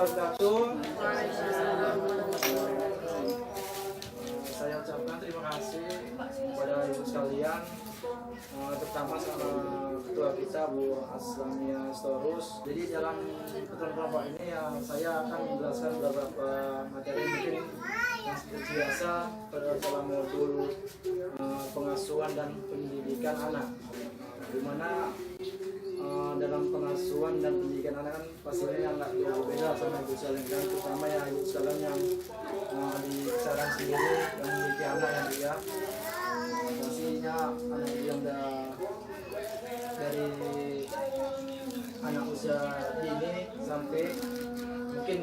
wabarakatuh. Saya ucapkan terima kasih kepada ibu sekalian, terutama sama ketua kita Bu Aslamia Storus. Jadi dalam keterangan kelompok ini ya saya akan menjelaskan beberapa materi mungkin yang seperti biasa pada dalam modul pengasuhan dan pendidikan anak, di mana dalam pengasuhan dan pendidikan anak kan pastinya yang nggak jauh beda sama ibu sekalian kan, terutama ya ibu sekalian yang di saran sendiri yang memiliki anak yang dia pastinya anak itu yang dari anak usia dini sampai mungkin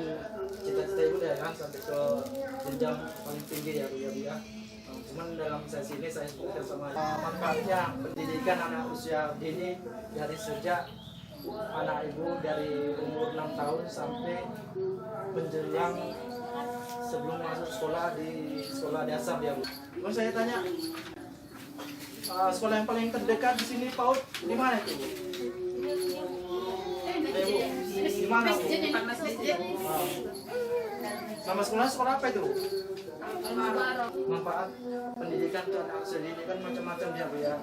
cita-cita ibu ya kan sampai ke jenjang paling tinggi ya Bu ya. Cuman dalam sesi ini saya fokus sama manfaatnya pendidikan anak usia dini dari sejak anak ibu dari umur 6 tahun sampai menjelang sebelum masuk sekolah di sekolah dasar ya Bu. Terus saya tanya sekolah yang paling terdekat di sini PAUD di mana itu Bu? Di mana Bu? Nama sekolah apa itu? Manfaat pendidikan untuk anak usia dini kan macam-macam ya Bu ya.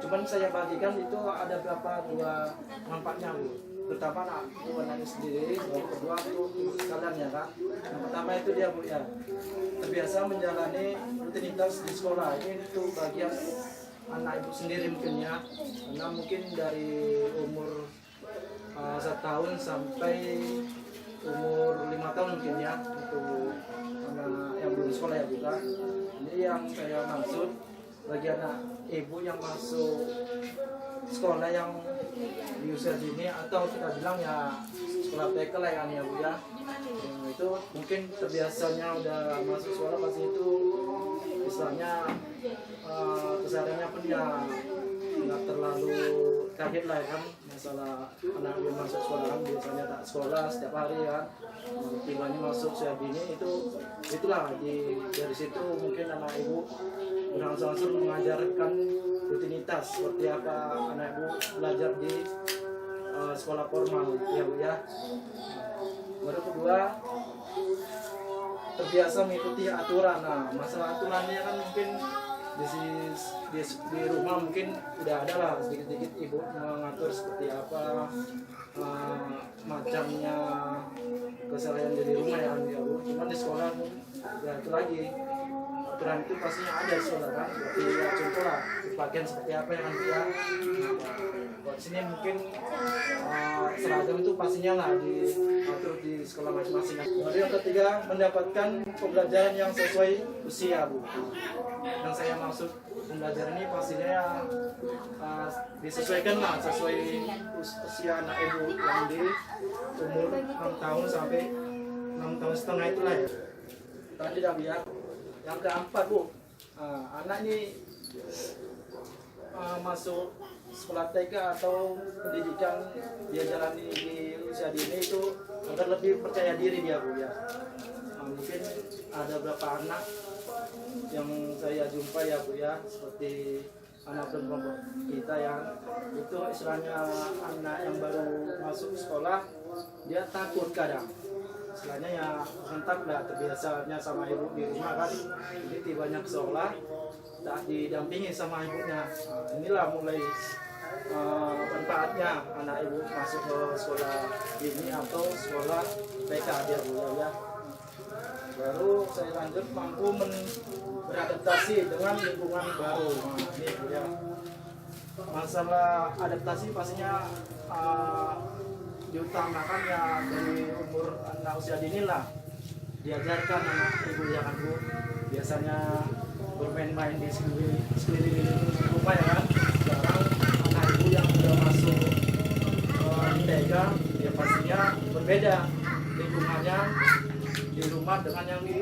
Cuman saya bagikan itu ada berapa dua manfaatnya Bu. Pertama anak sendiri, yang kedua untuk ibu sekalian ya kan. Yang pertama itu dia Bu ya, terbiasa menjalani rutinitas di sekolah. Ini untuk bagian anak ibu sendiri mungkin ya, karena mungkin dari umur 1 tahun sampai umur 5 tahun mungkin ya untuk anak yang belum sekolah ya bukan. Ini yang saya maksud bagi anak ibu yang masuk sekolah yang di usia dini atau kita bilang ya sekolah TK lah ya Bu ya. Itu mungkin terbiasanya udah masuk sekolah pasti itu misalnya kesadarannya pun ya nggak terlalu kaget lah ya kan, masalah anak yang masuk sekolah kan biasanya tak sekolah setiap hari kan, tiba-tiba masuk usia dini itulah dari situ mungkin anak ibu berangsur-angsur mengajarkan rutinitas seperti apa anak ibu belajar di sekolah formal ya Bu ya. Baru kedua terbiasa mengikuti aturan. Nah masalah aturannya kan mungkin di rumah mungkin udah ada lah sedikit-sedikit ibu mengatur seperti apa macamnya keseharian di rumah ya Bu. Cuman di sekolah ya itu lagi aturan itu pastinya ada di sekolah kan, seperti ya, contoh lah bagian seperti apa yang nanti ya. Buat sini mungkin seragam itu pastinya lah diatur di sekolah masing-masing. Lalu yang ketiga mendapatkan pembelajaran yang sesuai usia Bu. Yang saya maksud pembelajaran ini pastinya disesuaikan lah sesuai usia anak ibu yang di umur 6 tahun sampai 6 tahun setengah itulah ya. Tadi dah ya. Yang keempat Bu, anak ini masuk sekolah TK atau pendidikan dia jalani di usia dini itu agar lebih percaya diri dia Bu ya. Mungkin ada beberapa anak yang saya jumpa ya Bu ya, seperti anak kelompok kita yang itu istilahnya anak yang baru masuk sekolah dia takut kadang. Istilahnya ya sentak lah terbiasanya sama ibu di rumah kan, jadi tibanya ke sekolah tak didampingi sama ibunya. Inilah mulai manfaatnya anak ibu masuk ke sekolah ini atau sekolah TK dia Bu ya. Baru saya lanjut mampu beradaptasi dengan lingkungan baru. Ini Bu ya. Masalah adaptasi pastinya diutamakan ya dari umur anak usia dini lah, diajarkan anak ibu ya kan Bu, biasanya bermain-main di sekeliling rumah ya kan. Sekarang anak ibu yang sudah masuk TK ya pastinya berbeda lingkungannya di rumah dengan yang di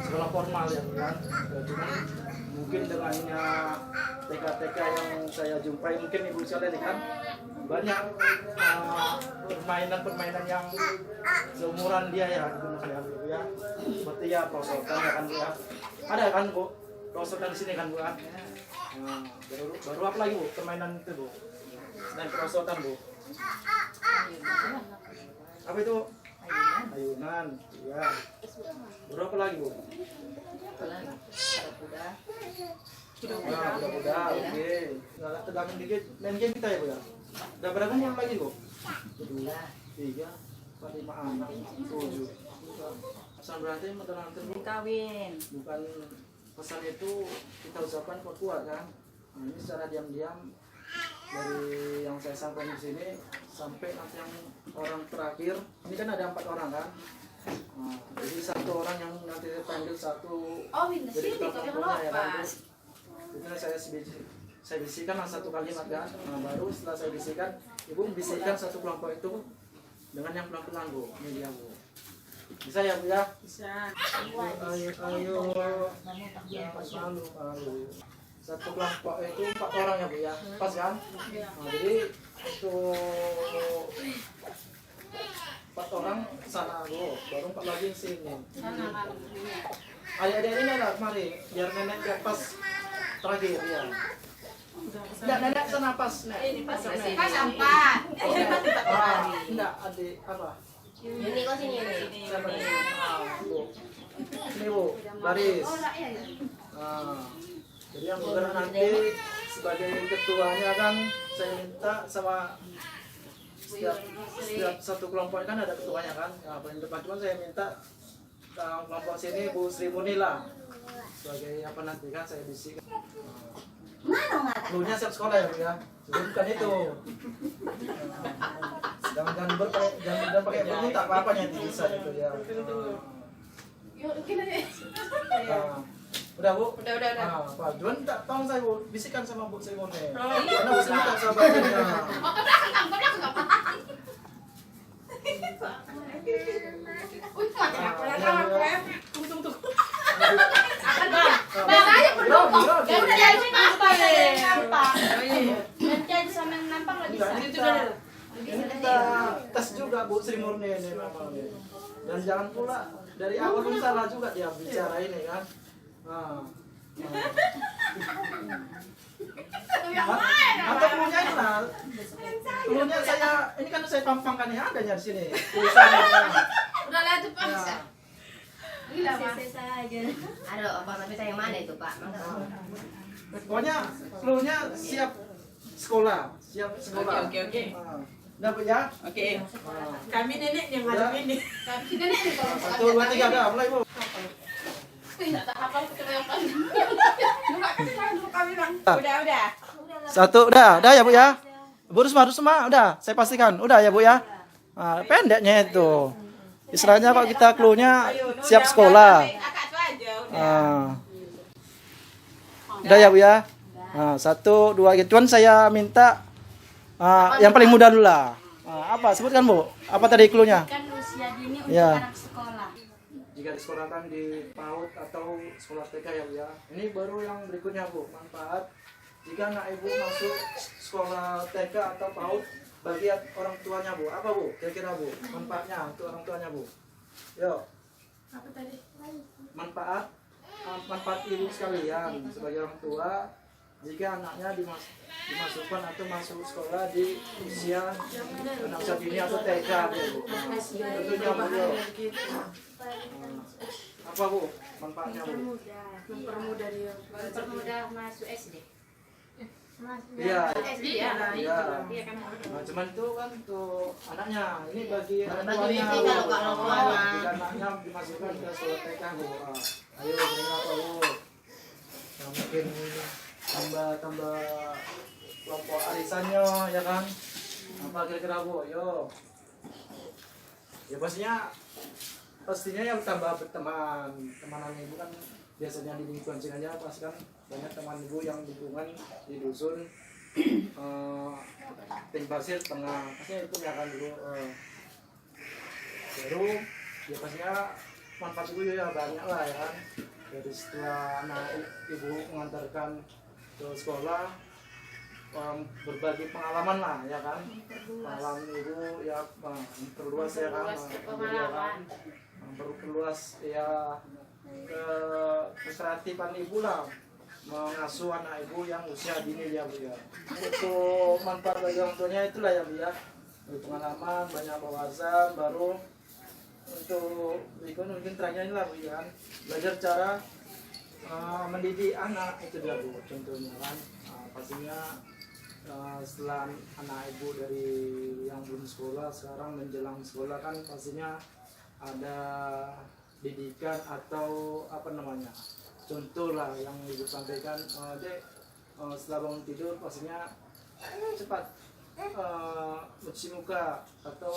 sekolah formal ya kan. Cuman mungkin dengannya TK-TK yang saya jumpai mungkin ibu sekalian kan banyak permainan yang seumuran dia ya digunakan ya, seperti ya prosotan ya kan Bu ya. Ada kan Bu prosotan di sini kan Bu kan. Baru apa lagi Bu permainan itu Bu selain prosotan Bu? Apa itu Ayunan. Ya. Berapa lagi Bu? Kuda. Nah, udah, oke. Nggak tegangan dikit. Main game kita ya Bu ya. Udah berapa umur lagi Bu? 2, 3, 4, 5 anak, 7. Pesan berarti nanti Bu. Kawin. Bukan pesan itu kita ucapkan kuat kan. Nah, ini secara diam-diam dari yang saya sampaikan di sini sampai nanti yang orang terakhir. Ini kan ada 4 orang kan. Nah, jadi 1 orang yang nanti dipanggil 1 jadi ketua kelompoknya ya kan. Itu saya bisikan 1 kalimat kan. Nah, baru setelah saya bisikan, Ibu bisikan 1 kelompok itu dengan yang pelan-pelan Bu. Ini dia Bu. Bisa ya Bu ya? Bisa. Ayo. Jangan malu. 1 kelompok itu 4 orang ya Bu ya. Pas kan? Nah, jadi untuk 4 orang sana Bu, baru 4 lagi sini. Adik-adik ini lah, mari biar nenek lihat pas terakhir ya. Enggak, nenek sana pas nek. Pas 4. Enggak, adik apa? Ini kok sini ini. Siapa nih? Bu. Ini Bu, baris. Jadi yang bergerak nanti sebagai ketuanya kan saya minta sama setiap 1 kelompok kan ada ketuanya kan. Nah, paling depan cuma saya minta kelompok sini Bu Sri Muni lah sebagai apa nanti kan saya bisikan. Gurunya siap sekolah ya Bu ya. Jadi bukan itu. Jangan pakai baju tak apa-apa yang bisa itu ya. Udah Bu? Udah. Pak Juan tak tahu saya Bu, bisikan sama Bu Sri Muni. Karena Bu Sri Muni tak sahabatnya. Ini kita tes juga Bu Sri Murni ini memang nih. Dan jangan pula dari awal pun salah juga dia bicara ini kan. Atau klunya itu lah. Klunya saya ini kan saya pampangkan yang adanya di sini. Udah lah tuh Pak. Gila saja. Aduh, Pak, tapi saya yang mana itu Pak? Pokoknya klunya siap sekolah, Oke. Udah Bu ya? Oke. Kami nenek yang ngadep ini. Kami nenek nih kalau 1, 2, 3 dah, mulai Bu. tidak tak hafal kebanyakan. Udah. 1, udah ya Bu ya. Bu Rusma, udah, saya pastikan, udah ya Bu ya. Nah, pendeknya itu. Istilahnya kalau kita klunya siap sekolah. Udah ya Bu ya. Nah, 1, 2, cuman saya minta yang paling muda dulu lah. Apa? Sebutkan Bu. Apa tadi klunya? Kan usia dini untuk Ya. anak sekolah. Jika disekolahkan di PAUD atau sekolah TK ya Bu ya. Ini baru yang berikutnya Bu, manfaat jika anak Ibu masuk sekolah TK atau PAUD bagi orang tuanya Bu. Apa Bu? Kira-kira Bu, manfaatnya untuk orang tuanya Bu. Yo. Apa tadi? Manfaat Ibu sekalian sebagai orang tua jika anaknya dimasukkan atau masuk sekolah di usia anak usia dini atau TK Bu. Tentunya Bu. Apa Bu? Manfaatnya Bu? Mempermudah masuk SD. Iya. SD ya. Iya. Nah, cuman itu kan untuk anaknya. Ini bagi orang Bagi tuanya. ini kalau orang tuanya. Jika anaknya dimasukkan ke sekolah TK Bu. Ayo beri apa Bu? Yang mungkin tambah kelompok arisannya ya kan? Apa kira-kira Bu? Yo. Ya pastinya yang tambah berteman. Temanan Ibu kan biasanya di lingkungan sini aja pas kan banyak teman Ibu yang lingkungan di dusun Ting Pasir tengah pastinya itu ya kan dulu baru ya pastinya manfaat Ibu ya banyak lah ya kan. Jadi setelah anak Ibu mengantarkan ke sekolah berbagi pengalaman lah ya kan, pengalaman Ibu ya perluas ya kan, perluas ya kreatifan Ibu lah mengasuh anak Ibu yang usia dini ya Bu ya. Untuk manfaat bagi orang tuanya itulah ya Bu ya, pengalaman banyak wawasan baru untuk mungkin terakhir lah Bu ya, belajar cara mendidik anak itu dia Bu, contohnya kan. Pastinya setelah anak ibu dari yang belum sekolah sekarang menjelang sekolah kan pastinya ada didikan atau apa namanya, contoh lah yang ibu sampaikan, dek setelah bangun tidur pastinya cepat cuci muka, atau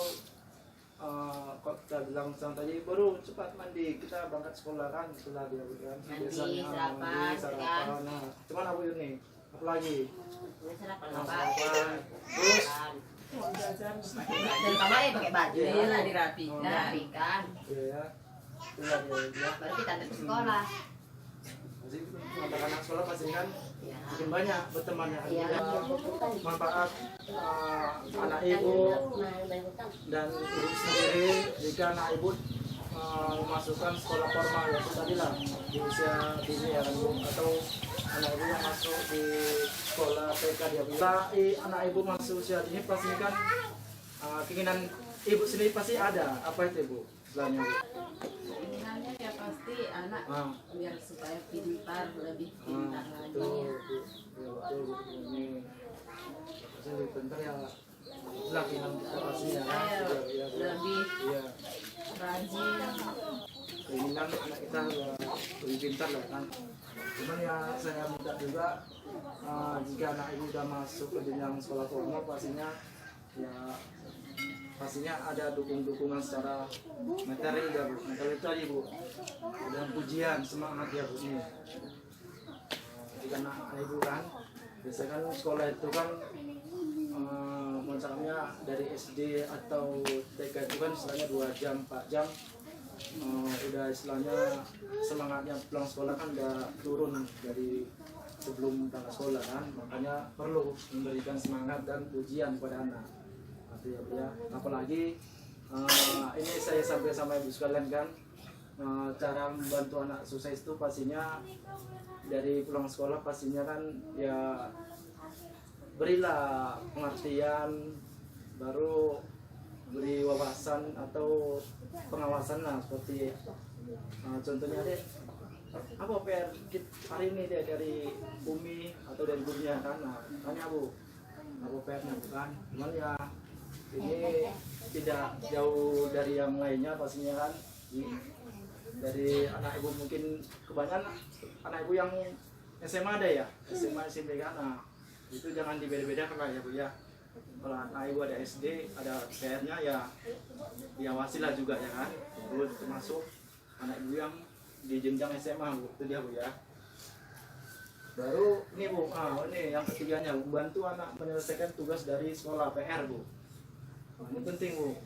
kok kita bilang tadi baru cepat mandi, kita berangkat sekolah kan, setelah dia kan biasanya mandi sarapan. Nah cuman aku ini apalagi sarapan terus Dan kamarnya pakai baju. Iya lah dirapikan. Dirapikan. ya ya Baru kita antar ke sekolah. pasti anak sekolah pasti kan Ya. makin banyak berteman ya, Iya. manfaat anak ibu dan ibu sendiri jika anak ibu memasukkan sekolah formal ya tadi lah di usia dini ya kan Bu, atau anak ibu yang masuk di sekolah TK dia bila anak ibu masuk usia dini pasti kan keinginan ibu sendiri pasti ada, apa itu Bu istilahnya Bu? Keinginannya ya pasti anak biar supaya pintar, lebih pintar lagi. Betul, Bu. Ya, betul Bu. Ini pasti lebih pintar ya keinginan kita pasti ya kan? Ya, Lebih iya. rajin. Keinginan anak kita ya lebih pintar lah kan. Cuman ya saya minta juga jika anak ibu sudah masuk ke jenjang sekolah formal pastinya ya ada dukungan secara materi ya Bu, materi tadi Bu, dan pujian semangat ya Bu ini. Jika anak ibu kan biasanya kan sekolah itu kan misalnya dari SD atau TK itu kan istilahnya 2 jam 4 jam udah istilahnya semangatnya pulang sekolah kan udah turun dari sebelum berangkat sekolah kan, makanya perlu memberikan semangat dan pujian kepada anak. Ya, apalagi ini saya sampai sama ibu sekalian kan, cara membantu anak sukses itu pastinya dari pulang sekolah pastinya kan ya berilah pengertian, baru beri wawasan atau pengawasan lah, seperti contohnya deh apa PR hari ini deh dari bumi atau dari dunia kan, tanya Bu apa PR-nya bukan, cuman ya ini tidak jauh dari yang lainnya pastinya kan, dari anak ibu mungkin kebanyakan anak ibu yang SMA ada ya, SMA SMP kan, itu jangan dibeda-bedakan lah ya Bu ya. Kalau anak ibu ada SD ada PR-nya ya diawasilah juga ya kan, terus termasuk anak ibu yang di jenjang SMA Bu, itu dia Bu ya. Baru ini Bu, ini yang ketiganya membantu anak menyelesaikan tugas dari sekolah PR Bu. Ini penting Bu,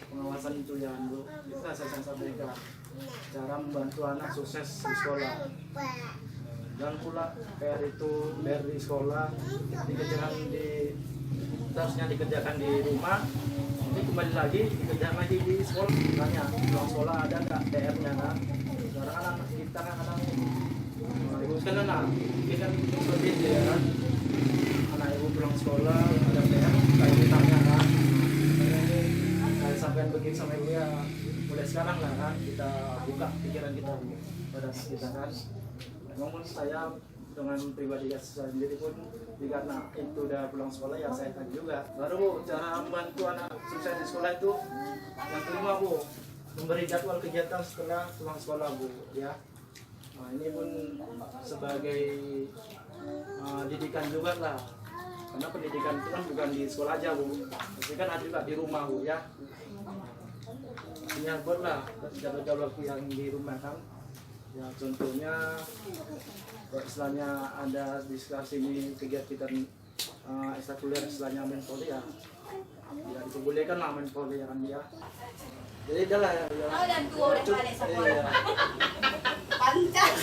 pengawasan itu ya Bu, itu saya sampaikan cara membantu anak sukses di sekolah. Dan pula PR itu dari sekolah dikerjakan harusnya dikerjakan di rumah, ini kembali lagi dikerjakan lagi di sekolah. Tanya pulang sekolah ada nggak PR-nya kan? Sekarang anak kita kan kadang ibu sekalian ini kan berbeda ya kan, anak ibu pulang sekolah ada PR kayak ditanya kan, saya sampaikan begini sama ibu ya, mulai sekarang lah kan kita buka pikiran kita pada kita kan. Namun saya dengan pribadi saya sendiri pun jika anak itu udah pulang sekolah ya saya tanya juga. Baru cara membantu anak sukses di sekolah itu yang kelima Bu, memberi jadwal kegiatan setelah pulang sekolah Bu ya. Nah, ini pun sebagai didikan juga lah, karena pendidikan itu kan bukan di sekolah aja Bu, tapi kan ada juga di rumah Bu ya. Ini buatlah jadwal yang di rumah kan. Ya contohnya istilahnya ada diskusi ini kegiatan ekstrakurikuler istilahnya main volley ya diperbolehkan lah main volley ya kan dia. Jadi dah lah ya. Dan tua udah balik sekolah. Iya. Pantas.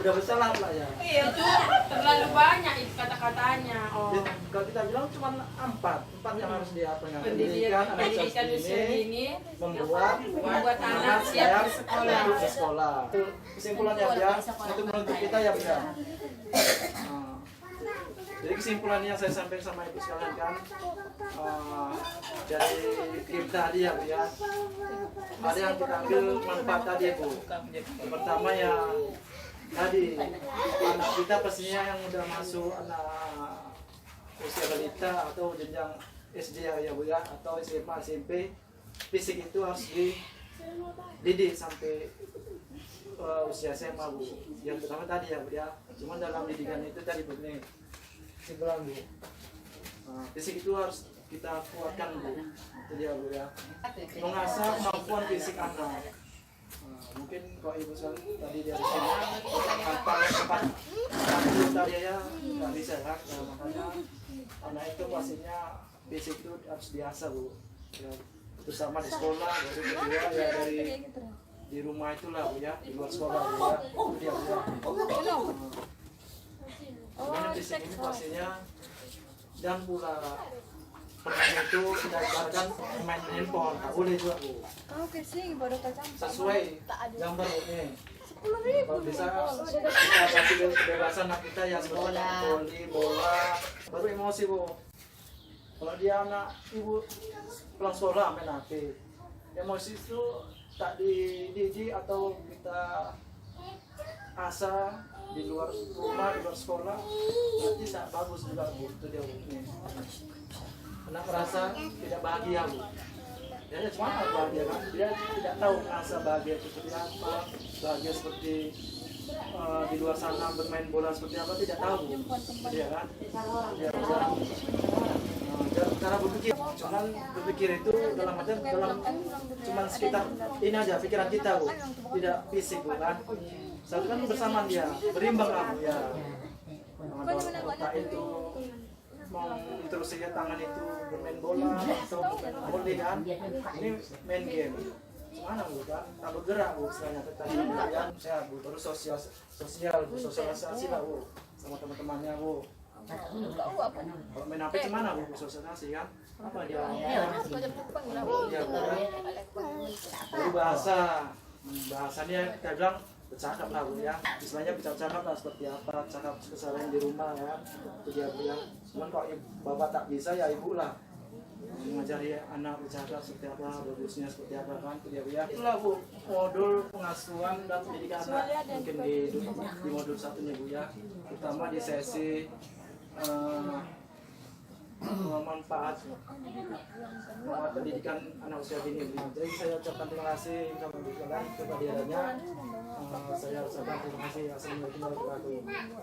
Udah besar lah ya. Iya tuh terlalu banyak itu kata-katanya. Oh. Jadi, kalau kita bilang cuma empat yang harus diapanya. Pendidikan usia usia dini, membuat anak siap bersekolah. di sekolah. Itu kesimpulannya ya, itu menuntut kita ya bisa. Jadi kesimpulannya saya sampaikan sama ibu sekalian kan, dari game tadi ya Bu ya, ada yang kita ambil manfaat tadi Bu. Pertama ya tadi anak kita pastinya yang udah masuk anak usia balita atau jenjang SD ya Bu ya, atau SMA SMP, fisik itu harus dididik sampai usia SMA Bu. Yang pertama tadi ya Bu ya, cuman dalam didikan itu tadi begini simpulan Bu, fisik itu harus kita kuatkan Bu, itu dia Bu ya, mengasah kemampuan fisik anak. Mungkin kalau ibu tadi dari sini tanpa tempat tadi ya nggak bisa ya, makanya anak itu pastinya fisik itu harus diasah Bu ya, terutama di sekolah, baru kedua ya dari di rumah itulah Bu ya, di luar sekolah Bu ya, itu dia Bu ya. Sebenarnya fisik ini pastinya, dan pula pertama itu kita ibaratkan main handphone, tak boleh juga Bu. Sesuai gambar ini. Kalau bisa kita kasih kebebasan anak kita yang semuanya voli, bola, baru emosi Bu. Kalau dia anak ibu pulang sekolah main HP, emosi itu tak dididik atau kita asah di luar rumah, di luar sekolah, nanti tak bagus juga Bu. Itu dia Bu. Anak merasa tidak bahagia Bu. Dia cuma bahagia kan, dia tidak tahu rasa bahagia itu seperti apa, bahagia seperti di luar sana bermain bola seperti apa, tidak tahu Bu. Dia kan, dia bisa cara berpikir, cuman berpikir itu dalam cuman sekitar ini aja pikiran kita Bu, tidak fisik Bu kan. Satu kan bersamaan dia, berimbang lah Bu ya. Otak itu mau terus saja tangan itu bermain bola atau bermain volley kan, ini main game. Mana Bu kan, tak bergerak Bu, istilahnya tadi ya, sehat Bu, terus sosial Bu, sosialisasi lah Bu sama teman-temannya Bu. Kalau main HP gimana Bu, sosialisasi kan? Apa dia? Dia baru bahasanya kita bilang bercakap lah Bu ya, istilahnya bercakap lah seperti apa, cakap kesalahan di rumah ya, itu dia Bu ya. Cuman kalau bapak tak bisa ya ibu lah mengajari anak bercakap seperti apa, bagusnya seperti apa kan, itu dia Bu ya. Itulah Bu modul pengasuhan dan pendidikan anak mungkin di modul satunya Bu ya, terutama di sesi manfaat pendidikan anak usia dini. Jadi saya ucapkan terima kasih kepada kalian, kepada saya ucapkan terima kasih. Assalamualaikum warahmatullahi wabarakatuh.